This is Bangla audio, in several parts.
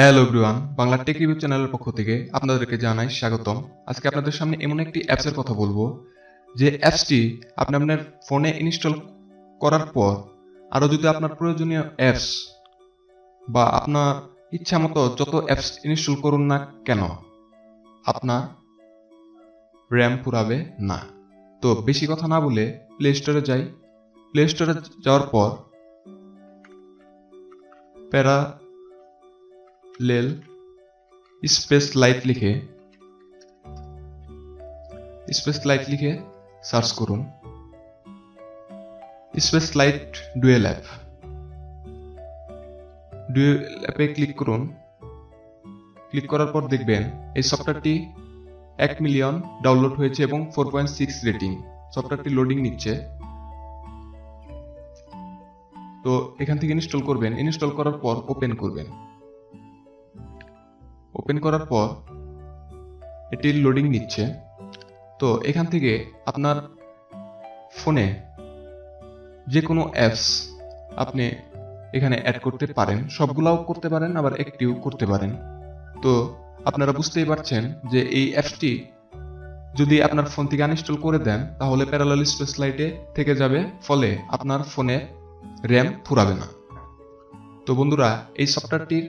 Hello everyone, Bangla take review চ্যানেলের পক্ষ থেকে আপনাদেরকে জানাই স্বাগতম। আজকে আপনাদের সামনে এমন একটি অ্যাপসের কথা বলবো যে অ্যাপসটি আপনি আপনার ফোনে ইনস্টল করার পর আরও যদি আপনার প্রয়োজনীয় অ্যাপস বা আপনার ইচ্ছা মতো যত অ্যাপস ইনস্টল করুন না কেন আপনার র্যাম ফুরাবে না। তো বেশি কথা না বলে প্লে স্টোরে যাই। প্লে স্টোরে যাওয়ার পর প্যারালেল স্পেস লাইট লিখে সার্চ করুন। স্পেস লাইট ডুয়েল অ্যাপে ক্লিক করুন। ক্লিক করার পর দেখবেন এই সফটওয়্যারটি 1 মিলিয়ন ডাউনলোড হয়েছে এবং 4.6 রেটিং। সফটওয়্যারটি লোডিং নিচ্ছে। তো এখান থেকে ইনস্টল করবেন। ইনস্টল করার পর ওপেন করবেন। ওপেন করার পর এটি লোডিং নিচ্ছে। তো এখান থেকে আপনার ফোনে যে কোনো অ্যাপস আপনি এখানে অ্যাড করতে পারেন। সবগুলাও করতে পারেন, আবার একটিও করতে পারেন। তো আপনারা বুঝতেই পারছেন যে এই অ্যাপসটি যদি আপনার ফোন থেকে আনইনস্টল করে দেন তাহলে প্যারালাল স্পেস লাইটে থেকে যাবে, ফলে আপনার ফোনে র্যাম ফুরাবে না। তো বন্ধুরা, এই সফটওয়্যারটির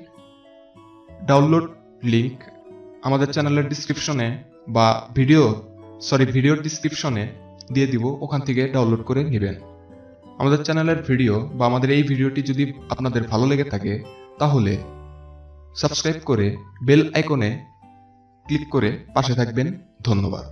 ডাউনলোড লিংক আমাদের চ্যানেলের ডিসক্রিপশনে বা ভিডিওর ডিসক্রিপশনে দিয়ে দিব, ওখান থেকে ডাউনলোড করে নেবেন। আমাদের চ্যানেলের ভিডিও বা আমাদের এই ভিডিওটি যদি আপনাদের ভালো লেগে থাকে তাহলে সাবস্ক্রাইব করে বেল আইকনে ক্লিক করে পাশে থাকবেন। ধন্যবাদ।